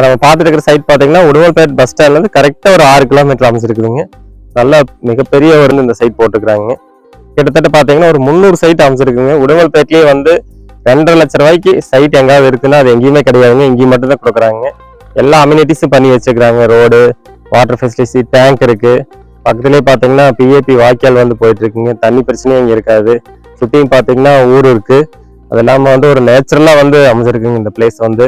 நம்ம பார்த்துட்டு இருக்கிற சைட் பார்த்தீங்கன்னா உடுமல்பேட் பஸ் ஸ்டாண்ட்லேருந்து கரெக்டாக ஒரு 6 கிலோமீட்டர் அமைச்சிருக்குதுங்க. நல்லா மிகப்பெரிய ஒரு இந்த சைட் போட்டுருக்குறாங்க. கிட்டத்தட்ட பார்த்தீங்கன்னா ஒரு 300 சைட் அமைச்சிருக்குங்க. உடுமல்பேட்லேயே வந்து 2.5 லட்சம் ரூபாய்க்கு சைட் எங்காவது இருக்குன்னா அது எங்கேயுமே கிடையாதுங்க. இங்கேயும் மட்டும் தான் கொடுக்குறாங்க. எல்லா அம்யூனிட்டிஸும் பண்ணி வச்சுக்கிறாங்க. ரோடு, வாட்டர் ஃபெசிலிட்டி, டேங்க் இருக்கு. பக்கத்துலேயே பார்த்தீங்கன்னா பிஏபி வாய்க்கால் வந்து போயிட்டு இருக்குங்க. தண்ணி பிரச்சனையும் இங்கே இருக்காது. சுற்றியும் பார்த்தீங்கன்னா ஊர் இருக்கு. அது இல்லாமல் வந்து ஒரு நேச்சுரலாக வந்து அமைச்சிருக்குங்க இந்த பிளேஸ் வந்து.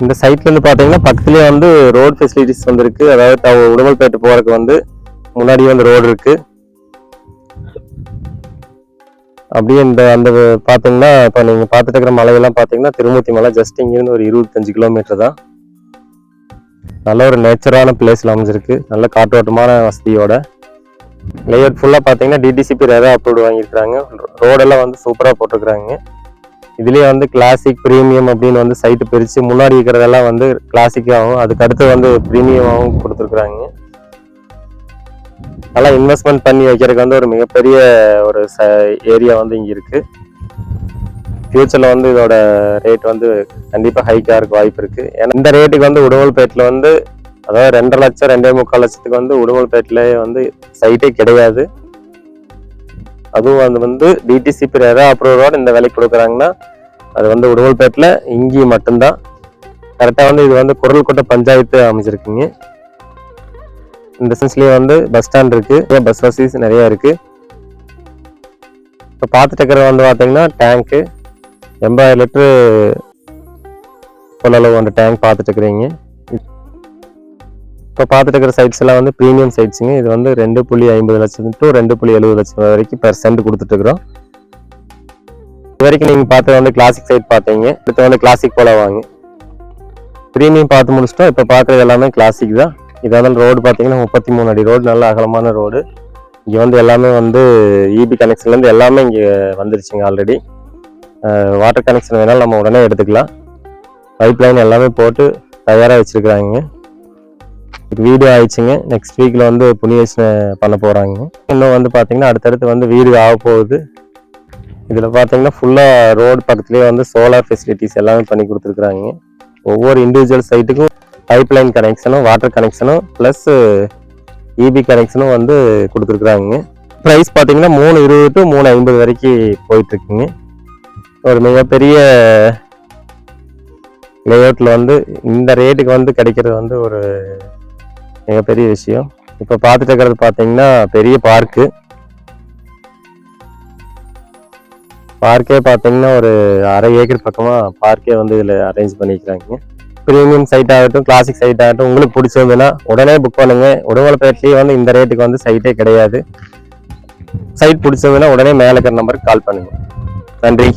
இந்த சைட்ல இருந்து பாத்தீங்கன்னா பக்கத்துலயே வந்து ரோட் ஃபெசிலிட்டிஸ் வந்து இருக்கு. அதாவது உடுமல்பேட்டு போறதுக்கு வந்து முன்னாடி வந்து ரோடு இருக்கு. அப்படியே இந்த அந்த பாத்தீங்கன்னா இப்ப நீங்க பாத்துட்டு இருக்கிற மலையெல்லாம் பாத்தீங்கன்னா திருமூர்த்தி மலை ஜஸ்ட் இங்கிருந்து ஒரு 25 கிலோமீட்டர் தான். நல்ல ஒரு நேச்சரான பிளேஸ்ல அமைஞ்சிருக்கு. நல்ல காற்றோட்டமான வசதியோட லேஅவுட் ஃபுல்லா பாத்தீங்கன்னா டிடிசிபி ரேரா அப்ரூவ்ட் வாங்கியிருக்காங்க. ரோடெல்லாம் வந்து சூப்பரா போட்டிருக்காங்க. இதுலயே வந்து கிளாசிக், பிரீமியம் அப்படின்னு வந்து சைட்டு பிரிச்சு முன்னாடி இருக்கிறதெல்லாம் வந்து கிளாசிக்காகவும் அதுக்கு அடுத்து வந்து பிரீமியமாகவும் கொடுத்துருக்குறாங்க. நல்லா இன்வெஸ்ட்மெண்ட் பண்ணி வைக்கிறதுக்கு வந்து ஒரு மிகப்பெரிய ஒரு ஏரியா வந்து இங்க இருக்கு. ஃபியூச்சர்ல வந்து இதோட ரேட் வந்து கண்டிப்பா ஹைக்கா இருக்க வாய்ப்பு இருக்கு. ஏன்னா இந்த ரேட்டுக்கு வந்து உடுமல்பேட்டில் வந்து அதாவது 2.5 லட்சம் 2.25 லட்சத்துக்கு வந்து உடுமல்பேட்டிலே வந்து சைட்டே கிடையாது. அதுவும் அது வந்து டிடிசிபி ரேரா அப்ரூவோட இந்த விலைக்கு கொடுக்குறாங்கன்னா அது வந்து உடுமல்பேட்டில் இங்கேயும் மட்டும்தான். கரெக்டாக வந்து இது வந்து குரல்கோட்டை பஞ்சாயத்து அமைச்சிருக்குங்க. இந்த சென்ஸ்லேயே வந்து பஸ் ஸ்டாண்ட் இருக்கு, பஸ் வசதிஸ் நிறைய இருக்கு. இப்போ பார்த்துட்டு இருக்கிறது வந்து பார்த்தீங்கன்னா டேங்க்கு 80,000 லிட்டரு கொள்ளளவு அந்த டேங்க் பார்த்துட்டு இருக்கிறீங்க. இப்போ பார்த்துட்டு இருக்கிற சைட்ஸ் எல்லாம் வந்து ப்ரீமியம் சைட்ஸுங்க. இது வந்து 2.50 லட்சம் டு 2.70 லட்சம் வரைக்கும் பெர் சென்ட் கொடுத்துட்டு இருக்கிறோம். இது வரைக்கும் நீங்கள் பார்த்தது வந்து கிளாசிக் சைட் பார்த்தீங்க. அடுத்து வந்து கிளாசிக் போல வாங்க. ப்ரீமியம் பார்த்து முடிச்சிட்டோம். இப்போ பார்க்குறது எல்லாமே கிளாசிக் தான். இது வந்து ரோடு பார்த்தீங்கன்னா 33 அடி ரோடு, நல்ல அகலமான ரோடு. இங்கே வந்து எல்லாமே வந்து இபி கனெக்ஷன்லேருந்து எல்லாமே இங்கே வந்துருச்சுங்க ஆல்ரெடி. வாட்டர் கனெக்ஷன் வேணாலும் நம்ம உடனே எடுத்துக்கலாம். பைப் லைன் எல்லாமே போட்டு தயாராக வச்சுருக்குறாங்க. வீடு ஆயிடுச்சுங்க. நெக்ஸ்ட் வீக்கில் வந்து புனியேஷனை பண்ண போகிறாங்க. இன்னும் வந்து பார்த்தீங்கன்னா அடுத்தடுத்து வந்து வீடு ஆக போகுது. இதில் பார்த்தீங்கன்னா ஃபுல்லாக ரோடு பக்கத்துலேயே வந்து சோலார் ஃபெசிலிட்டிஸ் எல்லாமே பண்ணி கொடுத்துருக்குறாங்க. ஒவ்வொரு இண்டிவிஜுவல் சைட்டுக்கும் பைப் லைன் கனெக்ஷனும், வாட்டர் கனெக்ஷனும் ப்ளஸ் இபி கனெக்ஷனும் வந்து கொடுத்துருக்குறாங்க. ப்ரைஸ் பார்த்தீங்கன்னா 320 to 350 வரைக்கும் போயிட்டுருக்குங்க. ஒரு மிகப்பெரிய லேஅவுட்டில் வந்து இந்த ரேட்டுக்கு வந்து கிடைக்கிறது வந்து ஒரு மிகப்பெரிய விஷயம். இப்போ பார்த்துட்டு இருக்கிறது பார்த்தீங்கன்னா பெரிய பார்க்கே பார்த்தீங்கன்னா ஒரு 1/2 ஏக்கர் பக்கமாக பார்க்கே வந்து இதில் அரேஞ்ச் பண்ணிக்கிறாங்க. ப்ரீமியம் சைட் ஆகட்டும், கிளாசிக் சைட் ஆகட்டும், உங்களுக்கு பிடிச்சிருந்ததுன்னா உடனே புக் பண்ணுங்க. உடுமல்பேட்லேயே வந்து இந்த ரேட்டுக்கு வந்து சைட்டே கிடையாது. சைட் பிடிச்சிருந்ததுன்னா உடனே மேலே இருக்கிற நம்பருக்கு கால் பண்ணுங்க. நன்றி.